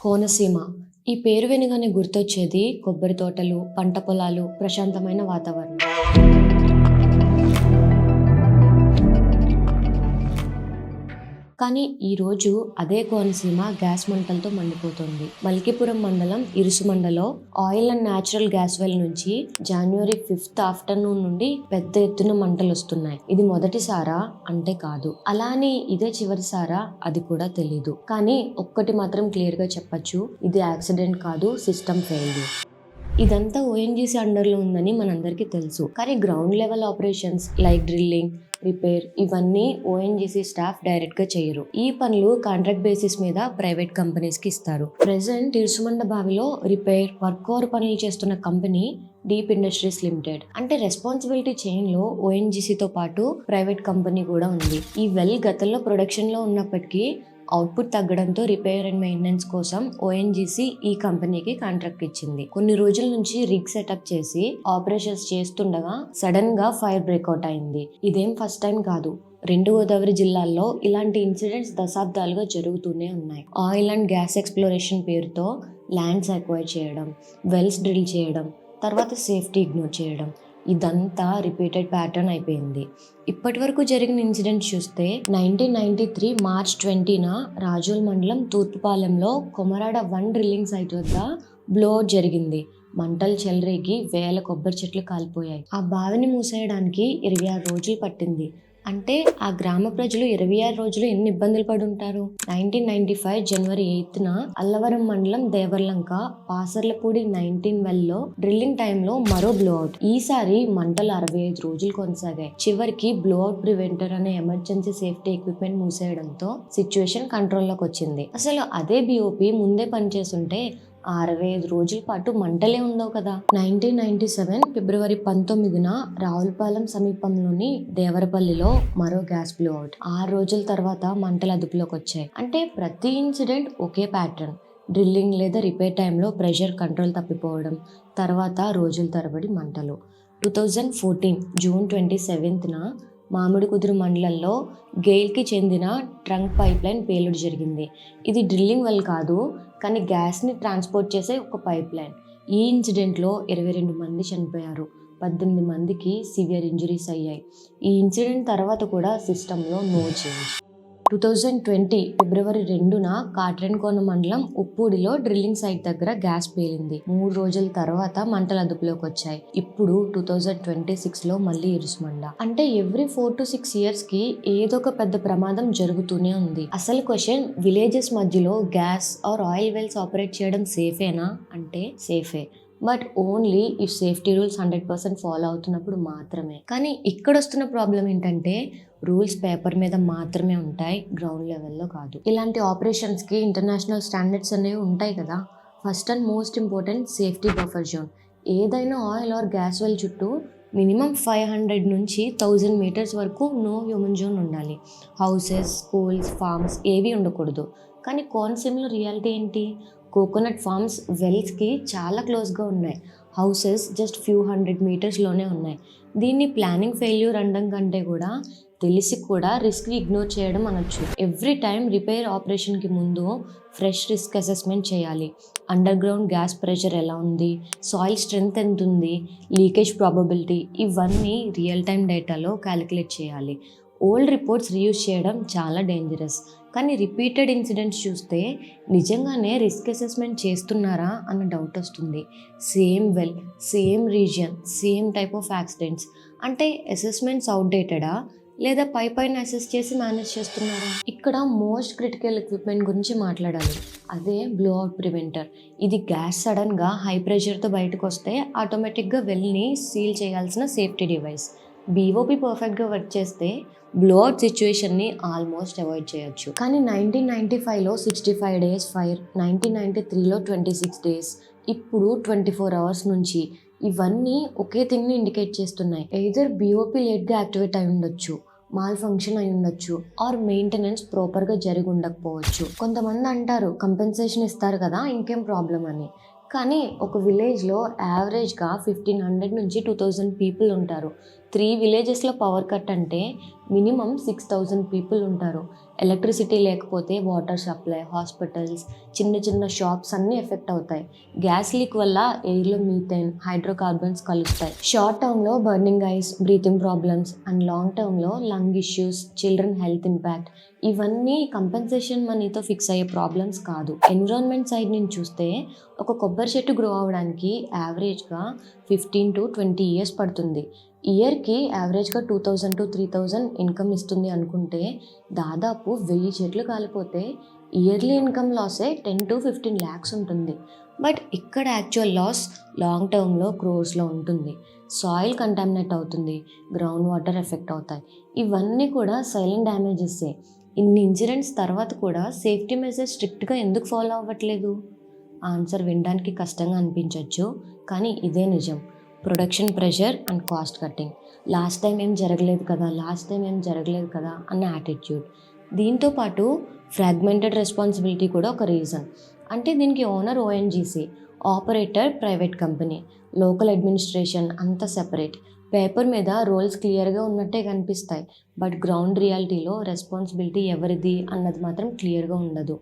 కోనసీమ ఈ పేరు వినగానే గుర్తొచ్చేది కొబ్బరి తోటలు, పంట పొలాలు, ప్రశాంతమైన వాతావరణం. కానీ ఈరోజు అదే కోనసీమ గ్యాస్ మంటలతో మండిపోతుంది. మల్కీపురం మండలం ఇరుసుమండలో oil and natural gas well నుంచి జనవరి 5 ఆఫ్టర్నూన్ నుండి పెద్ద ఎత్తున మంటలు వస్తున్నాయి. ఇది మొదటిసారా అంటే కాదు, అలానే ఇదే చివరిసారా అది కూడా తెలీదు. కానీ ఒక్కటి మాత్రం క్లియర్ గా చెప్పొచ్చు, ఇది యాక్సిడెంట్ కాదు, సిస్టమ్ ఫెయిల్యూర్. ఇదంతా ఓఎన్జీసీ అండర్లో ఉందని మనందరికీ తెలుసు. కానీ ground level operations like drilling, repair ఇవన్నీ ఓఎన్జీసీ స్టాఫ్ డైరెక్ట్ గా చేయరు. ఈ పనులు కాంట్రాక్ట్ బేసిస్ మీద ప్రైవేట్ కంపెనీస్ కి ఇస్తారు. ప్రెసెంట్ ఇరుసుమండ బావిలో రిపేర్, వర్క్ ఓవర్ పనులు చేస్తున్న కంపెనీ డీప్ ఇండస్ట్రీస్ లిమిటెడ్. అంటే రెస్పాన్సిబిలిటీ చైన్ లో ఓఎన్జీసీతో పాటు ప్రైవేట్ కంపెనీ కూడా ఉంది. ఈ వెల్ గతంలో ప్రొడక్షన్ లో ఉన్నప్పటికీ అవుట్పుట్ తగ్గడంతో రిపేర్ అండ్ మెయింటెనెన్స్ కోసం ఓఎన్జీసీ ఈ కంపెనీకి కాంట్రాక్ట్ ఇచ్చింది. కొన్ని రోజుల నుంచి రిగ్ సెటప్ చేసి ఆపరేషన్స్ చేస్తుండగా సడన్ గా ఫైర్ బ్రేక్అవుట్ అయింది. ఇదేం ఫస్ట్ టైం కాదు. 2 గోదావరి జిల్లాల్లో ఇలాంటి ఇన్సిడెంట్స్ దశాబ్దాలుగా జరుగుతూనే ఉన్నాయి. ఆయిల్ అండ్ గ్యాస్ ఎక్స్ప్లోరేషన్ పేరుతో ల్యాండ్స్ అక్వైర్ చేయడం, వెల్స్ డ్రిల్ చేయడం, తర్వాత సేఫ్టీ ఇగ్నోర్ చేయడం, ఇదంతా రిపీటెడ్ ప్యాటర్న్ అయిపోయింది. ఇప్పటి వరకు జరిగిన ఇన్సిడెంట్ చూస్తే 1993 మార్చ్ 20న రాజోల్ మండలం తూర్పుపాలెంలో కొమరాడ 1 డ్రిల్లింగ్ సైట్ వద్ద బ్లోఅవుట్ జరిగింది. మంటలు చెలరేగి వేల కొబ్బరి చెట్లు కాలిపోయాయి. ఆ బావిని మూసేయడానికి 26 రోజులు పట్టింది. అంటే ఆ గ్రామ ప్రజలు 26 రోజులు ఎన్ని ఇబ్బందులు పడి ఉంటారు. 1995 జనవరి 8న అల్లవరం మండలం దేవర్లంక పాసర్లపూడి 19 వెల్లో డ్రిల్లింగ్ టైంలో మరో బ్లోఅవుట్. ఈసారి మంటలు 65 రోజులు కొనసాగాయి. చివరికి బ్లోఅవుట్ ప్రివెంటర్ అనే ఎమర్జెన్సీ సేఫ్టీ ఎక్విప్మెంట్ మూసేయడంతో సిచ్యువేషన్ కంట్రోల్లోకి వచ్చింది. అసలు అదే బిఓపి ముందే పనిచేస్తుంటే 65 రోజుల పాటు మంటలే ఉండవు కదా. 1997 ఫిబ్రవరి 19న రావులపాలెం సమీపంలోని దేవరపల్లిలో మరో గ్యాస్ బ్లోఅవుట్. 6 రోజుల తర్వాత మంటలు అదుపులోకి వచ్చాయి. అంటే ప్రతి ఇన్సిడెంట్ ఒకే ప్యాటర్న్. డ్రిల్లింగ్ లేదా రిపేర్ టైంలో ప్రెషర్ కంట్రోల్ తప్పిపోవడం, తర్వాత రోజుల తరబడి మంటలు. 2014 జూన్ 27న మామిడికుదురు మండలంలో గెయిల్కి చెందిన ట్రంక్ పైప్ లైన్ పేలుడు జరిగింది. ఇది డ్రిల్లింగ్ వెల్ కాదు, కానీ గ్యాస్ని ట్రాన్స్పోర్ట్ చేసే ఒక పైప్ లైన్. ఈ ఇన్సిడెంట్లో 22 మంది చనిపోయారు, 18 మందికి సివియర్ ఇంజరీస్ అయ్యాయి. ఈ ఇన్సిడెంట్ తర్వాత కూడా సిస్టంలో నో చేంజ్. 2020 ఫిబ్రవరి 2న కాట్రేనికోన మండలం ఉప్పూడిలో డ్రిల్లింగ్ సైట్ దగ్గర గ్యాస్ పేలింది. 3 రోజుల తర్వాత మంటలు అదుపులోకి వచ్చాయి. ఇప్పుడు 2026లో మళ్ళీ ఇరుసుమండ. అంటే ఎవ్రీ 4 to 6 years కి ఏదో ఒక పెద్ద ప్రమాదం జరుగుతూనే ఉంది. అసలు క్వశ్చన్, విలేజెస్ మధ్యలో gas or oil wells operate చేయడం సేఫేనా అంటే సేఫే, but only if safety rules 100% follow అవుతున్నప్పుడు మాత్రమే. కానీ ఇక్కడ వస్తున్న ప్రాబ్లం ఏంటంటే రూల్స్ పేపర్ మీద మాత్రమే ఉంటాయి, గ్రౌండ్ లెవెల్లో కాదు. ఇలాంటి ఆపరేషన్స్కి ఇంటర్నేషనల్ స్టాండర్డ్స్ అనేవి ఉంటాయి కదా. First and most important safety buffer zone. ఏదైనా ఆయిల్ ఆర్ గ్యాస్ వెల్ చుట్టూ మినిమం 500 నుంచి 1000 మీటర్స్ వరకు నో హ్యూమన్ జోన్ ఉండాలి. హౌసెస్, స్కూల్స్, ఫార్మ్స్ ఏవి ఉండకూడదు. కానీ కోనసీమలో రియాలిటీ ఏంటి? కోకోనట్ ఫార్మ్స్ వెల్స్కి చాలా క్లోజ్గా ఉన్నాయి. హౌసెస్ జస్ట్ ఫ్యూ 100 మీటర్స్లోనే ఉన్నాయి. దీన్ని ప్లానింగ్ ఫెయిల్యూర్ అనడం కంటే కూడా తెలిసి కూడా రిస్క్ ఇగ్నోర్ చేయడం అనొచ్చు. ఎవ్రీ టైం రిపేర్ ఆపరేషన్కి ముందు ఫ్రెష్ రిస్క్ అసెస్మెంట్ చేయాలి. అండర్ గ్రౌండ్ గ్యాస్ ప్రెషర్ ఎలా ఉంది, సాయిల్ స్ట్రెంగ్త్ ఎంత ఉంది, లీకేజ్ ప్రాబబిలిటీ, ఇవన్నీ రియల్ టైం డేటాలో క్యాలిక్యులేట్ చేయాలి. ఓల్డ్ రిపోర్ట్స్ రీయూజ్ చేయడం చాలా డేంజరస్. కానీ రిపీటెడ్ ఇన్సిడెంట్స్ చూస్తే నిజంగానే రిస్క్ అసెస్మెంట్ చేస్తున్నారా అన్న డౌట్ వస్తుంది. Same well, same region, same type of accidents. అంటే అసెస్మెంట్స్ అవుట్డేటెడా లేదా పైన అసెస్ చేసి మేనేజ్ చేస్తున్నారా? ఇక్కడ మోస్ట్ క్రిటికల్ ఎక్విప్మెంట్ గురించి మాట్లాడాలి. అదే బ్లోఅవుట్ ప్రివెంటర్. ఇది గ్యాస్ సడన్గా హై ప్రెషర్తో బయటకు వస్తే ఆటోమేటిక్గా వెల్ని సీల్ చేయాల్సిన సేఫ్టీ డివైస్. బీఓపి పర్ఫెక్ట్గా వర్క్ చేస్తే బ్లోఅవుట్ సిచ్యువేషన్ని ఆల్మోస్ట్ అవాయిడ్ చేయొచ్చు. కానీ 1995లో 65 days ఫైర్, 1993లో 26 days, ఇప్పుడు 24 hours నుంచి. ఇవన్నీ ఒకే థింగ్ని ఇండికేట్ చేస్తున్నాయి. ఎయిదర్ బీఓపి లేట్గా యాక్టివేట్ అయి ఉండొచ్చు, మాల్ ఫంక్షన్ అయి ఉండొచ్చు, ఆర్ మెయింటెనెన్స్ ప్రాపర్గా జరిగి ఉండకపోవచ్చు. కొంతమంది అంటారు కంపెన్సేషన్ ఇస్తారు కదా ఇంకేం ప్రాబ్లం అని. కానీ ఒక విలేజ్లో యావరేజ్గా 1500 నుంచి 2000 పీపుల్ ఉంటారు. 3 విలేజెస్లో పవర్ కట్ అంటే మినిమం 6,000 పీపుల్ ఉంటారు. ఎలక్ట్రిసిటీ లేకపోతే వాటర్ సప్లై, హాస్పిటల్స్, చిన్న చిన్న షాప్స్ అన్నీ ఎఫెక్ట్ అవుతాయి. గ్యాస్ లీక్ వల్ల ఎయిర్లో మీథేన్, హైడ్రోకార్బన్స్ కలుస్తాయి. షార్ట్ టర్మ్లో burning eyes, breathing problems and long టర్మ్లో lung issues, children health impact, ఇవన్నీ కంపెన్సేషన్ మనీతో ఫిక్స్ అయ్యే ప్రాబ్లమ్స్ కాదు. ఎన్విరాన్మెంట్ సైడ్ నుంచి చూస్తే ఒక కొబ్బరి చెట్టు గ్రో అవ్వడానికి యావరేజ్గా 15 to 20 years పడుతుంది. ఇయర్కి యావరేజ్గా 2,000 to 3,000 ఇన్కమ్ ఇస్తుంది అనుకుంటే దాదాపు 1000 చెట్లు కాలిపోతే ఇయర్లీ ఇన్కమ్ లాసే 10 to 15 lakhs ఉంటుంది. బట్ ఇక్కడ యాక్చువల్ లాస్ లాంగ్ టర్మ్లో క్రోర్స్లో ఉంటుంది. సాయిల్ కంటామినేట్ అవుతుంది, గ్రౌండ్ వాటర్ ఎఫెక్ట్ అవుతాయి. ఇవన్నీ కూడా సైలెంట్ డ్యామేజెస్సే. ఇన్ని ఇన్సిడెంట్స్ తర్వాత కూడా సేఫ్టీ మెజర్స్ స్ట్రిక్ట్గా ఎందుకు ఫాలో అవ్వట్లేదు? ఆన్సర్ వినడానికి కష్టంగా అనిపించవచ్చు, కానీ ఇదే నిజం. Production pressure and cost cutting. Last time ఏం జరగలేదు కదా అన్న యాటిట్యూడ్. దీంతోపాటు ఫ్రాగ్మెంటెడ్ రెస్పాన్సిబిలిటీ కూడా ఒక రీజన్. అంటే దీనికి owner ONGC, operator private company, local administration అంతా సెపరేట్. పేపర్ మీద రోల్స్ క్లియర్గా ఉన్నట్టే కనిపిస్తాయి, బట్ గ్రౌండ్ రియాలిటీలో రెస్పాన్సిబిలిటీ ఎవరిది అన్నది మాత్రం క్లియర్గా ఉండదు.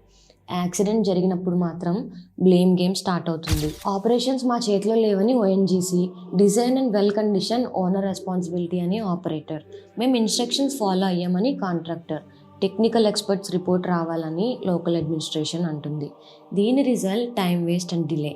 యాక్సిడెంట్ జరిగినప్పుడు మాత్రం బ్లేమ్ గేమ్ స్టార్ట్ అవుతుంది. ఆపరేషన్స్ మా చేతిలో లేవని ONGC, design and well condition owner responsibility అని ఆపరేటర్, మేము ఇన్స్ట్రక్షన్స్ ఫాలో అయ్యామని కాంట్రాక్టర్, టెక్నికల్ ఎక్స్పర్ట్స్ రిపోర్ట్ రావాలని లోకల్ అడ్మినిస్ట్రేషన్ అంటుంది. దీని result time waste and delay.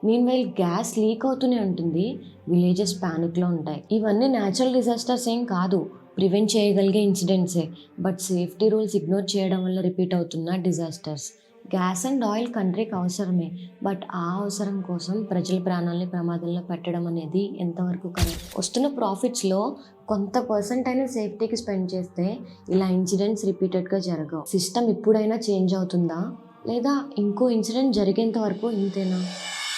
Meanwhile gas leak అవుతూనే ఉంటుంది, విలేజెస్ ప్యానిక్లో ఉంటాయి. ఇవన్నీ న్యాచురల్ డిజాస్టర్స్ ఏం కాదు, ప్రివెంట్ చేయగలిగే ఇన్సిడెంట్సే. బట్ సేఫ్టీ రూల్స్ ఇగ్నోర్ చేయడం వల్ల రిపీట్ అవుతున్న డిజాస్టర్స్. గ్యాస్ అండ్ ఆయిల్ కంట్రీకి అవసరమే, బట్ ఆ అవసరం కోసం ప్రజల ప్రాణాలని ప్రమాదంలో పెట్టడం అనేది ఎంతవరకు కరెక్ట్? వస్తున్న ప్రాఫిట్స్లో కొంత పర్సెంట్ అయినా సేఫ్టీకి స్పెండ్ చేస్తే ఇలా ఇన్సిడెంట్స్ రిపీటెడ్గా జరగవు. సిస్టమ్ ఇప్పుడైనా చేంజ్ అవుతుందా, లేదా ఇంకో ఇన్సిడెంట్ జరిగేంత వరకు ఇంతేనా?